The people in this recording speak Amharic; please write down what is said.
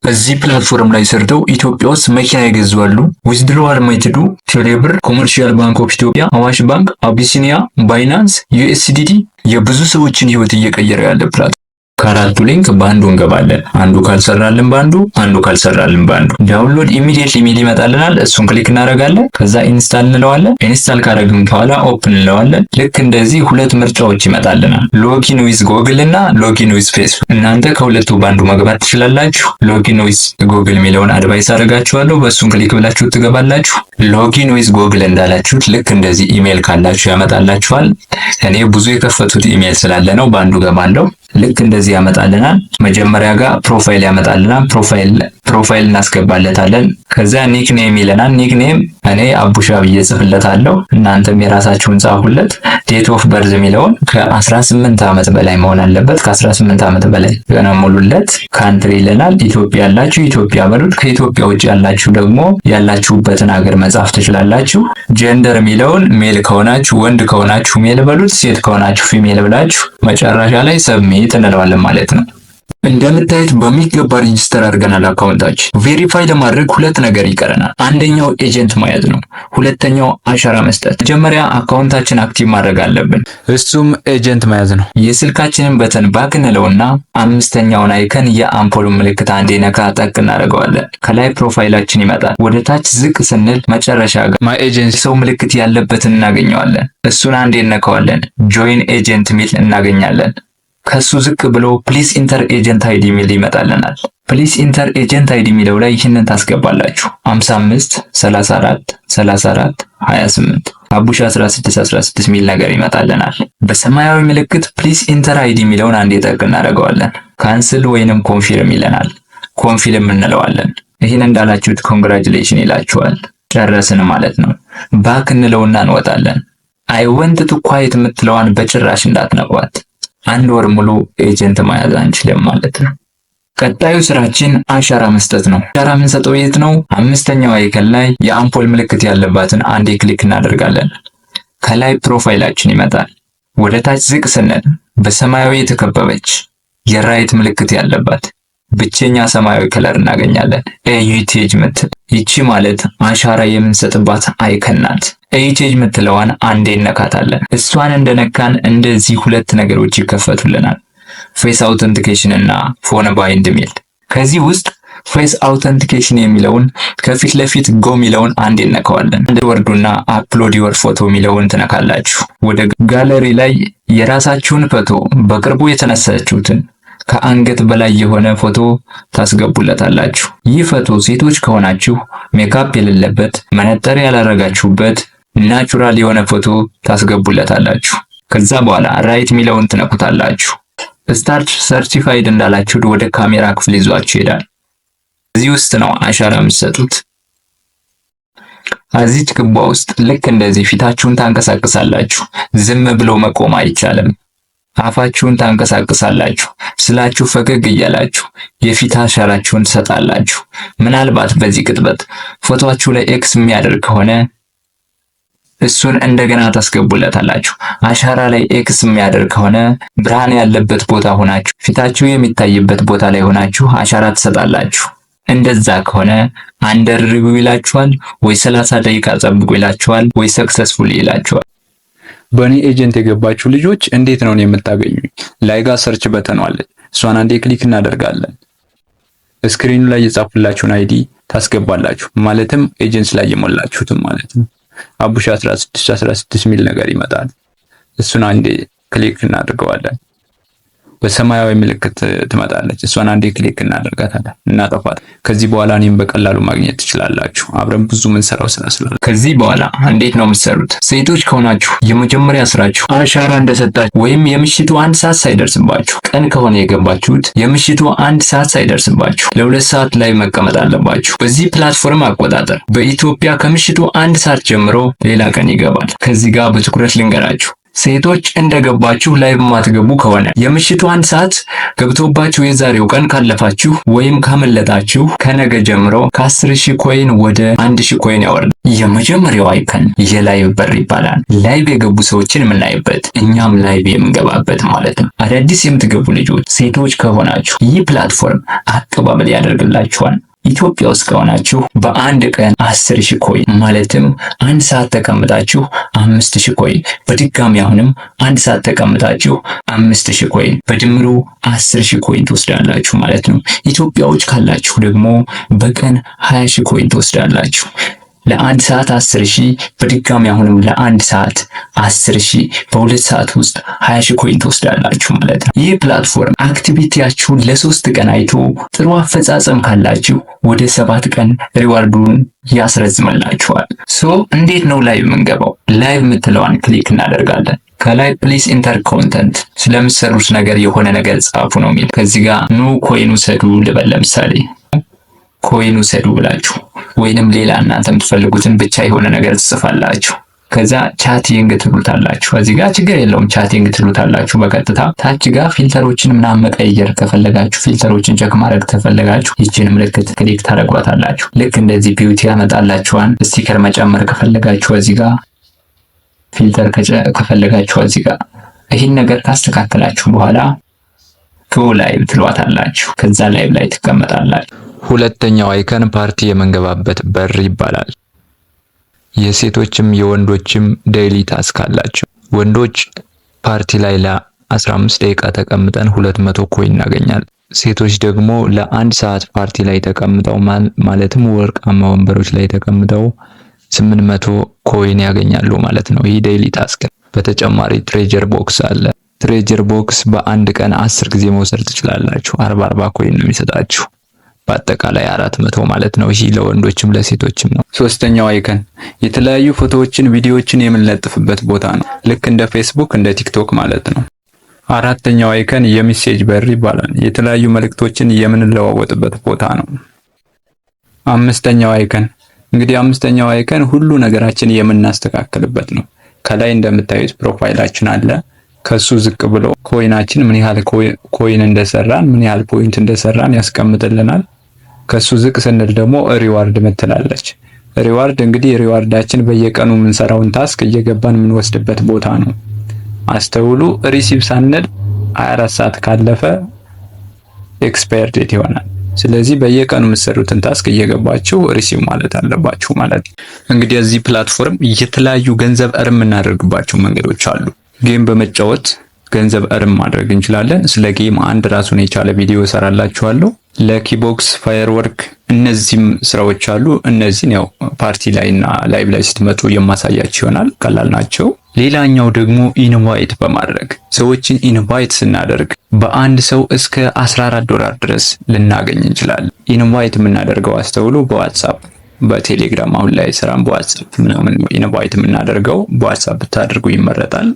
እዚህ ፕላትፎርም ላይ ሰርተው ኢትዮጵያ ውስጥ መኪና የገዙ አሉ። ዊዝድሮዋል ሜተዱ ቴሌብር፣ ኮመርሻል ባንክ ኦፍ ኢትዮጵያ፣ አዋሽ ባንክ፣ አቢሲኒያ፣ ባይናንስ፣ ዩኤስዲቲ የብዙ ሰዎችን ህይወት እየቀየረ ያለ ፕላትፎርም። ከአራቱ ሊንክ በአንዱ እንገባለን። አንዱ ካልሰራልን በአንዱ፣ አንዱ ካልሰራልን በአንዱ። ዳውንሎድ ኢሚዲየትሊ ሚል ይመጣልናል። እሱን ክሊክ እናደርጋለን። ከዛ ኢንስታል እንለዋለን። ኢንስታል ካደረግን በኋላ ኦፕን እንለዋለን። ልክ እንደዚህ ሁለት ምርጫዎች ይመጣልናል። ሎጊን ዊዝ ጎግል እና ሎጊን ዊዝ ፌስቡክ። እናንተ ከሁለቱ በአንዱ መግባት ትችላላችሁ። ሎጊን ዊዝ ጎግል የሚለውን አድቫይስ አደርጋችኋለሁ። በእሱን ክሊክ ብላችሁ ትገባላችሁ። ሎጊን ዊዝ ጎግል እንዳላችሁት ልክ እንደዚህ ኢሜል ካላችሁ ያመጣላችኋል። እኔ ብዙ የከፈቱት ኢሜል ስላለ ነው በአንዱ ገባለሁ። ልክ እንደዚህ ያመጣልናል። መጀመሪያ ጋር ፕሮፋይል ያመጣልናል። ፕሮፋይል እናስገባለታለን። ከዛ ኒክኔም ይለናል። ኒክኔም እኔ አቡሻ ብዬ ጽፍለታለሁ። እናንተም የራሳችሁን ጻፉለት። ዴት ኦፍ በርዝ የሚለውን ከ18 ዓመት በላይ መሆን አለበት። ከ18 ዓመት በላይ ገና ሙሉለት። ካንትሪ ይለናል። ኢትዮጵያ ያላችሁ ኢትዮጵያ በሉት። ከኢትዮጵያ ውጭ ያላችሁ ደግሞ ያላችሁበትን ሀገር መጻፍ ትችላላችሁ። ጀንደር የሚለውን ሜል ከሆናችሁ ወንድ ከሆናችሁ ሜል በሉት። ሴት ከሆናችሁ ፊሜል ብላችሁ መጨረሻ ላይ ሰብሚት እንለዋለን ማለት ነው። እንደምታዩት በሚገባ ሬጂስተር አድርገናል አካውንታችን። ቬሪፋይ ለማድረግ ሁለት ነገር ይቀረናል። አንደኛው ኤጀንት መያዝ ነው። ሁለተኛው አሻራ መስጠት። መጀመሪያ አካውንታችን አክቲቭ ማድረግ አለብን። እሱም ኤጀንት መያዝ ነው። የስልካችንን በተን ባክ እንለውና አምስተኛውን አይከን የአምፖል ምልክት አንዴ ነካ ጠቅ እናደርገዋለን። ከላይ ፕሮፋይላችን ይመጣል። ወደ ታች ዝቅ ስንል መጨረሻ ጋር ማይ ኤጀንት ሰው ምልክት ያለበትን እናገኘዋለን። እሱን አንዴ ነካዋለን። ጆይን ኤጀንት ሚል እናገኛለን። ከሱ ዝቅ ብሎ ፕሊስ ኢንተር ኤጀንት አይዲ ሚል ይመጣልናል። ፕሊስ ኢንተር ኤጀንት አይዲ ሚለው ላይ ይህንን ታስገባላችሁ። 55 34 34 28 አቡሻ 16 ሚል ነገር ይመጣልናል። በሰማያዊ ምልክት ፕሊስ ኢንተር አይዲ ሚለውን አንዴ ጠቅ እናደርገዋለን። ካንስል ወይንም ኮንፊርም ይለናል። ኮንፊርም እንለዋለን። ይህን እንዳላችሁት ኮንግራቹሌሽን ይላችኋል። ጨረስን ማለት ነው። ባክ እንለውና እንወጣለን። አይ ወንት ቱ ኳይት የምትለዋን በጭራሽ እንዳትነኳት። አንድ ወር ሙሉ ኤጀንት መያዝ አንችልም ማለት ነው። ቀጣዩ ስራችን አሻራ መስጠት ነው። አሻራ የምንሰጠው የት ነው? አምስተኛው አይከን ላይ የአምፖል ምልክት ያለባትን አንዴ ክሊክ እናደርጋለን። ከላይ ፕሮፋይላችን ይመጣል። ወደ ታች ዝቅ ስንል በሰማያዊ የተከበበች የራይት ምልክት ያለባት ብቸኛ ሰማያዊ ከለር እናገኛለን። ኤዩቴጅ ምትል ይቺ ማለት አሻራ የምንሰጥባት አይከን ናት። ኤዩቴጅ ምትለዋን አንዴ እነካታለን። እሷን እንደነካን እንደዚህ ሁለት ነገሮች ይከፈቱልናል። ፌስ አውተንቲኬሽን እና ፎን ባይንድ ሚል። ከዚህ ውስጥ ፌስ አውተንቲኬሽን የሚለውን ከፊት ለፊት ጎ ሚለውን አንዴ እነካዋለን። ወርዱና አፕሎድ ዮር ፎቶ ሚለውን ትነካላችሁ። ወደ ጋለሪ ላይ የራሳችሁን ፎቶ በቅርቡ የተነሳችሁትን ከአንገት በላይ የሆነ ፎቶ ታስገቡለታላችሁ። ይህ ፎቶ ሴቶች ከሆናችሁ ሜካፕ የሌለበት መነጠር ያላረጋችሁበት ናቹራል የሆነ ፎቶ ታስገቡለታላችሁ። ከዛ በኋላ ራይት ሚለውን ትነኩታላችሁ። ስታርት ሰርቲፋይድ እንዳላችሁ ወደ ካሜራ ክፍል ይዟችሁ ይሄዳል። እዚህ ውስጥ ነው አሻራ የምትሰጡት። እዚች ክቧ ውስጥ ልክ እንደዚህ ፊታችሁን ታንቀሳቅሳላችሁ። ዝም ብሎ መቆም አይቻልም። አፋችሁን ታንቀሳቅሳላችሁ። ስላችሁ ፈገግ እያላችሁ የፊት አሻራችሁን ትሰጣላችሁ። ምናልባት በዚህ ቅጥበት ፎቶአችሁ ላይ ኤክስ የሚያደርግ ከሆነ እሱን እንደገና ታስገቡለታላችሁ። አሻራ ላይ ኤክስ የሚያደርግ ከሆነ ብርሃን ያለበት ቦታ ሆናችሁ ፊታችሁ የሚታይበት ቦታ ላይ ሆናችሁ አሻራ ትሰጣላችሁ። እንደዛ ከሆነ አንደር ሪቪው ይላችኋል ወይ 30 ደቂቃ ጠብቁ ይላችኋል ወይ ሰክሰስፉል ይላችኋል። በእኔ ኤጀንት የገባችሁ ልጆች እንዴት ነው የምታገኙኝ? ላይ ጋር ሰርች በተን አለች። እሷን አንዴ ክሊክ እናደርጋለን። ስክሪኑ ላይ የጻፉላችሁን አይዲ ታስገባላችሁ። ማለትም ኤጀንት ላይ የሞላችሁትም ማለት ነው። አቡሻ 16 ሚል ነገር ይመጣል። እሱን አንዴ ክሊክ እናደርገዋለን። በሰማያዊ ምልክት ትመጣለች። እሷን አንዴ ክሊክ እናደርጋታለን፣ እናጠፋት። ከዚህ በኋላ እኔም በቀላሉ ማግኘት ትችላላችሁ። አብረን ብዙ ምን ሰራው ስላስላለ። ከዚህ በኋላ እንዴት ነው የምትሰሩት? ሴቶች ከሆናችሁ የመጀመሪያ ስራችሁ አሻራ እንደሰጣችሁ ወይም የምሽቱ 1 ሰዓት ሳይደርስባችሁ፣ ቀን ከሆነ የገባችሁት የምሽቱ 1 ሰዓት ሳይደርስባችሁ ለ2 ሰዓት ላይ መቀመጥ አለባችሁ። በዚህ ፕላትፎርም አቆጣጠር በኢትዮጵያ ከምሽቱ 1 ሰዓት ጀምሮ ሌላ ቀን ይገባል። ከዚህ ጋር በትኩረት ልንገራችሁ። ሴቶች እንደገባችሁ ላይቭ ማትገቡ ከሆነ የምሽቱ 1 ሰዓት ገብቶባችሁ የዛሬው ቀን ካለፋችሁ ወይም ካመለጣችሁ ከነገ ጀምሮ ከ10,000 ኮይን ወደ 1,000 ኮይን ያወርዳል። የመጀመሪያው አይከን የላይቭ በር ይባላል። ላይቭ የገቡ ሰዎችን የምናይበት እኛም ላይቭ የምንገባበት ማለት ነው። አዳዲስ የምትገቡ ልጆች ሴቶች ከሆናችሁ ይህ ፕላትፎርም አቀባበል ያደርግላችኋል። ኢትዮጵያ ውስጥ ከሆናችሁ በአንድ ቀን 10,000 ኮይን ማለትም 1 ሰዓት ተቀምጣችሁ 5,000 ኮይን፣ በድጋሚ አሁንም 1 ሰዓት ተቀምጣችሁ 5,000 ኮይን፣ በድምሩ 10,000 ኮይን ትወስዳላችሁ ማለት ነው። ኢትዮጵያዎች ካላችሁ ደግሞ በቀን 20,000 ኮይን ትወስዳላችሁ። ለ1 ሰዓት 10,000፣ በድጋሚ አሁንም ለ1 ሰዓት 10,000፣ በ2 ሰዓት ውስጥ 20,000 ኮይን ትወስዳላችሁ ማለት ነው። ይህ ፕላትፎርም አክቲቪቲያችሁን ለ3 ቀን አይቶ ጥሩ አፈጻጸም ካላችሁ ወደ 7 ቀን ሪዋርዱን ያስረዝምላችኋል። እንዴት ነው ላይቭ የምንገባው? ላይቭ የምትለዋን ክሊክ እናደርጋለን። ከላይ ፕሊስ ኢንተር ኮንተንት ስለምትሰሩት ነገር የሆነ ነገር ጻፉ ነው የሚል። ከዚህ ጋር ኑ ኮይን ውሰዱ ልበል። ለምሳሌ ኮይን ውሰዱ ብላችሁ ወይንም ሌላ እናንተ የምትፈልጉትን ብቻ የሆነ ነገር ትጽፋላችሁ። ከዛ ቻቲንግ ትሉታላችሁ። እዚህ ጋር ችግር የለውም ቻቲንግ ትሉታላችሁ በቀጥታ። ታች ጋር ፊልተሮችን ምናምን መቀየር ከፈለጋችሁ፣ ፊልተሮችን ቸክ ማድረግ ከፈለጋችሁ ይህችን ምልክት ክሊክ ታደርጓታላችሁ። ልክ እንደዚህ ቢዩቲ ያመጣላችኋል። ስቲከር መጨመር ከፈለጋችሁ እዚህ ጋር፣ ፊልተር ከፈለጋችሁ እዚህ ጋር። ይህን ነገር ካስተካከላችሁ በኋላ ጎ ላይቭ ትሏታላችሁ። ከዛ ላይቭ ላይ ትቀመጣላችሁ። ሁለተኛው አይከን ፓርቲ የምንገባበት በር ይባላል። የሴቶችም የወንዶችም ዴይሊ ታስክ አላቸው። ወንዶች ፓርቲ ላይ ለ15 ደቂቃ ተቀምጠን 200 ኮይን እናገኛለን። ሴቶች ደግሞ ለ1 ሰዓት ፓርቲ ላይ ተቀምጠው ማለትም ወርቃማ ወንበሮች ላይ ተቀምጠው 800 ኮይን ያገኛሉ ማለት ነው። ይህ ዴይሊ ታስክ። በተጨማሪ ትሬጀር ቦክስ አለ። ትሬጀር ቦክስ በአንድ ቀን 10 ጊዜ መውሰድ ትችላላችሁ። 40 ኮይን ነው የሚሰጣችሁ። በአጠቃላይ 400 ማለት ነው። ይህ ለወንዶችም ለሴቶችም ነው። ሶስተኛው አይከን የተለያዩ ፎቶዎችን፣ ቪዲዮዎችን የምንለጥፍበት ቦታ ነው። ልክ እንደ ፌስቡክ እንደ ቲክቶክ ማለት ነው። አራተኛው አይከን የሜሴጅ በር ይባላል። የተለያዩ መልእክቶችን የምንለዋወጥበት ቦታ ነው። አምስተኛው አይከን ሁሉ ነገራችን የምናስተካክልበት ነው። ከላይ እንደምታዩት ፕሮፋይላችን አለ። ከሱ ዝቅ ብሎ ኮይናችን ምን ያህል ኮይን እንደሰራን ምን ያህል ፖይንት እንደሰራን ያስቀምጥልናል። ከሱ ዝቅ ስንል ደግሞ ሪዋርድ ምትላለች። ሪዋርድ እንግዲህ ሪዋርዳችን በየቀኑ የምንሰራውን ታስክ እየገባን የምንወስድበት ቦታ ነው። አስተውሉ። ሪሲቭ ሳንል 24 ሰዓት ካለፈ ኤክስፓየር ዴት ይሆናል። ስለዚህ በየቀኑ የምትሰሩትን ታስክ እየገባችሁ ሪሲቭ ማለት አለባችሁ ማለት ነው። እንግዲህ እዚህ ፕላትፎርም የተለያዩ ገንዘብ እርም የምናደርግባቸው መንገዶች አሉ። ጌም በመጫወት ገንዘብ እርም ማድረግ እንችላለን። ስለ ጌም አንድ ራሱን የቻለ ቪዲዮ እሰራላችኋለሁ። ለኪቦክስ፣ ፋየርወርክ እነዚህም ስራዎች አሉ። እነዚህን ያው ፓርቲ ላይና ላይቭ ላይ ስትመጡ የማሳያችሁ ይሆናል። ቀላል ናቸው። ሌላኛው ደግሞ ኢንቫይት በማድረግ ሰዎችን ኢንቫይት ስናደርግ በአንድ ሰው እስከ $14 ድረስ ልናገኝ እንችላለን። ኢንቫይት የምናደርገው አስተውሉ፣ በዋትስአፕ በቴሌግራም አሁን ላይ ስራም በዋትስአፕ ምናምን ኢንቫይት የምናደርገው በዋትስአፕ ብታደርጉ ይመረጣል።